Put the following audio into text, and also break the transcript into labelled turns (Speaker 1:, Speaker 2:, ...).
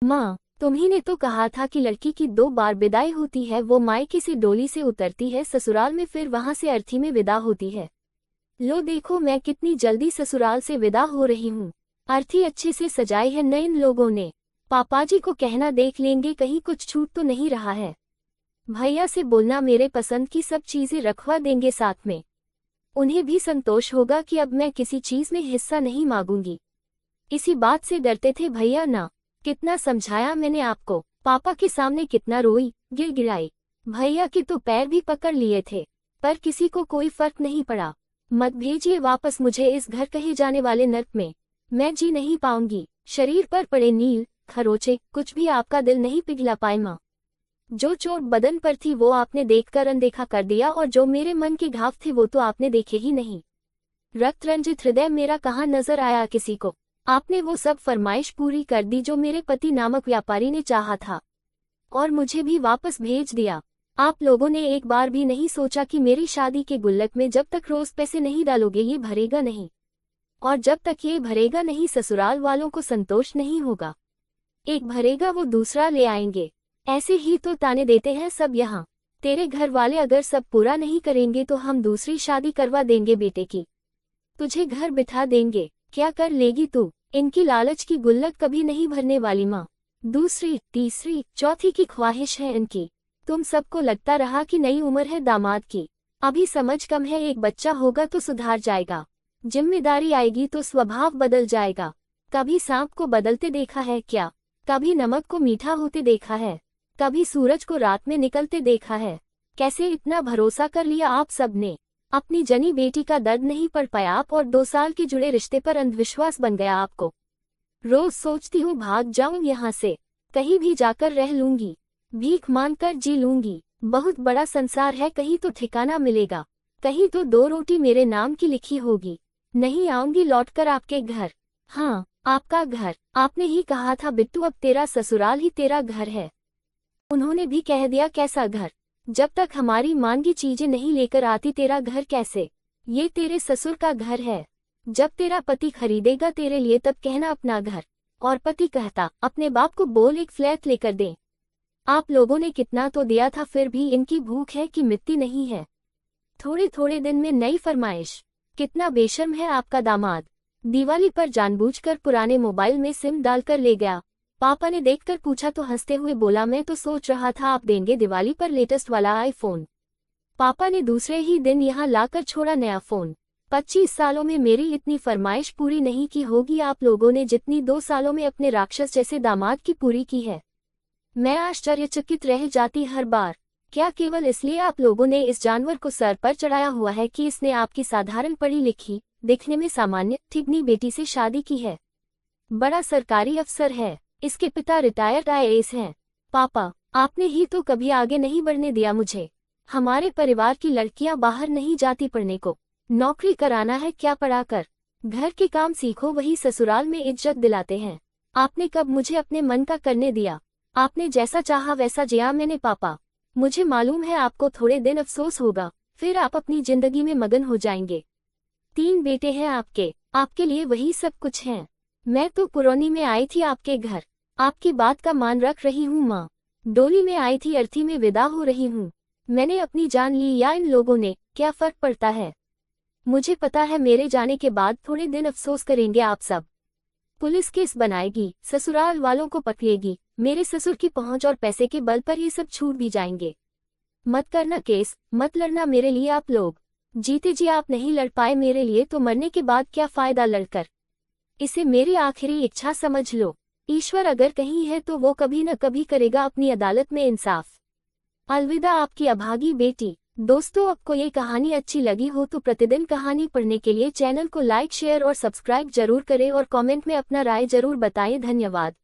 Speaker 1: माँ, तुम्ही ने तो कहा था कि लड़की की 2 बार विदाई होती है, वो मायके से डोली से उतरती है ससुराल में, फिर वहां से अर्थी में विदा होती है। लो देखो मैं कितनी जल्दी ससुराल से विदा हो रही हूँ। अर्थी अच्छे से सजाई है न इन लोगों ने। पापाजी को कहना देख लेंगे कहीं कुछ छूट तो नहीं रहा है। भैया से बोलना मेरे पसंद की सब चीजें रखवा देंगे साथ में। उन्हें भी संतोष होगा कि अब मैं किसी चीज में हिस्सा नहीं मांगूंगी। इसी बात से डरते थे भैया ना। कितना समझाया मैंने आपको। पापा के सामने कितना रोई, गिड़गिड़ाई। भैया के तो पैर भी पकड़ लिए थे, पर किसी को कोई फर्क नहीं पड़ा। मत भेजिए वापस मुझे इस घर कहे जाने वाले नर्क में। मैं जी नहीं पाऊंगी। शरीर पर पड़े नील खरोचे कुछ भी आपका दिल नहीं पिघला पाए माँ। जो चोट बदन पर थी वो आपने देखकर अनदेखा कर दिया, और जो मेरे मन के घाव थे वो तो आपने देखे ही नहीं। रक्त रंजित हृदय मेरा कहाँ नजर आया किसी को। आपने वो सब फरमाइश पूरी कर दी जो मेरे पति नामक व्यापारी ने चाहा था, और मुझे भी वापस भेज दिया। आप लोगों ने एक बार भी नहीं सोचा कि मेरी शादी के गुल्लक में जब तक रोज पैसे नहीं डालोगे ये भरेगा नहीं, और जब तक ये भरेगा नहीं ससुराल वालों को संतोष नहीं होगा। एक भरेगा वो दूसरा ले आएंगे। ऐसे ही तो ताने देते हैं सब यहाँ। तेरे घर वाले अगर सब पूरा नहीं करेंगे तो हम दूसरी शादी करवा देंगे बेटे की। तुझे घर बिठा देंगे। क्या कर लेगी तू? इनकी लालच की गुल्लक कभी नहीं भरने वाली माँ। दूसरी तीसरी चौथी की ख्वाहिश है इनकी। तुम सबको लगता रहा कि नई उम्र है दामाद की, अभी समझ कम है, एक बच्चा होगा तो सुधार जाएगा, जिम्मेदारी आएगी तो स्वभाव बदल जाएगा। कभी सांप को बदलते देखा है क्या? कभी नमक को मीठा होते देखा है? कभी सूरज को रात में निकलते देखा है? कैसे इतना भरोसा कर लिया आप सबने? अपनी जनी बेटी का दर्द नहीं पढ़ पाया आप, और 2 साल के जुड़े रिश्ते पर अंधविश्वास बन गया आपको। रोज सोचती हूँ भाग जाऊं यहाँ से, कहीं भी जाकर रह लूंगी, भीख मांगकर जी लूंगी। बहुत बड़ा संसार है, कहीं तो ठिकाना मिलेगा, कहीं तो 2 रोटी मेरे नाम की लिखी होगी। नहीं आऊंगी लौटकर आपके घर। हाँ, आपका घर। आपने ही कहा था बिट्टू अब तेरा ससुराल ही तेरा घर है। उन्होंने भी कह दिया कैसा घर? जब तक हमारी मांगी चीजें नहीं लेकर आती तेरा घर कैसे? ये तेरे ससुर का घर है। जब तेरा पति खरीदेगा तेरे लिए तब कहना अपना घर। और पति कहता अपने बाप को बोल एक फ्लैट लेकर दें। आप लोगों ने कितना तो दिया था, फिर भी इनकी भूख है कि मिट्टी नहीं है। थोड़े थोड़े दिन में नई फरमाइश। कितना बेशर्म है आपका दामाद। दिवाली पर जानबूझकर पुराने मोबाइल में सिम डालकर ले गया। पापा ने देखकर पूछा तो हंसते हुए बोला मैं तो सोच रहा था आप देंगे दिवाली पर लेटेस्ट वाला आईफोन। पापा ने दूसरे ही दिन यहाँ लाकर छोड़ा नया फोन। 25 सालों में मेरी इतनी फरमाइश पूरी नहीं की होगी आप लोगों ने जितनी 2 सालों में अपने राक्षस जैसे दामाद की पूरी की है। मैं आश्चर्यचकित रह जाती हर बार। क्या केवल इसलिए आप लोगों ने इस जानवर को सर पर चढ़ाया हुआ है कि इसने आपकी साधारण पढ़ी लिखी, दिखने में सामान्य ठिगनी बेटी से शादी की है? बड़ा सरकारी अफसर है, इसके पिता रिटायर्ड IAS हैं। पापा, आपने ही तो कभी आगे नहीं बढ़ने दिया मुझे। हमारे परिवार की लड़कियां बाहर नहीं जाती पढ़ने को, नौकरी कराना है क्या पढ़ाकर? घर के काम सीखो, वही ससुराल में इज्जत दिलाते हैं। आपने कब मुझे अपने मन का करने दिया? आपने जैसा चाहा वैसा जिया मैंने पापा। मुझे मालूम है आपको थोड़े दिन अफसोस होगा, फिर आप अपनी जिंदगी में मगन हो जाएंगे। 3 बेटे हैं आपके, आपके लिए वही सब कुछ है। मैं तो पुरौनी में आई थी आपके घर, आपकी बात का मान रख रही हूँ माँ। डोली में आई थी, अर्थी में विदा हो रही हूँ। मैंने अपनी जान ली या इन लोगों ने, क्या फर्क पड़ता है? मुझे पता है मेरे जाने के बाद थोड़े दिन अफसोस करेंगे आप सब। पुलिस केस बनाएगी, ससुराल वालों को पकड़ेगी, मेरे ससुर की पहुंच और पैसे के बल पर ये सब छूट भी जाएंगे। मत करना केस, मत लड़ना मेरे लिए आप लोग। जीते जी आप नहीं लड़ पाए मेरे लिए तो मरने के बाद क्या फायदा लड़कर? इसे मेरी आखिरी इच्छा समझ लो। ईश्वर अगर कहीं है तो वो कभी न कभी करेगा अपनी अदालत में इंसाफ। अलविदा आपकी अभागी बेटी। दोस्तों, आपको ये कहानी अच्छी लगी हो तो प्रतिदिन कहानी पढ़ने के लिए चैनल को लाइक शेयर और सब्सक्राइब जरूर करें, और कमेंट में अपना राय जरूर बताएं। धन्यवाद।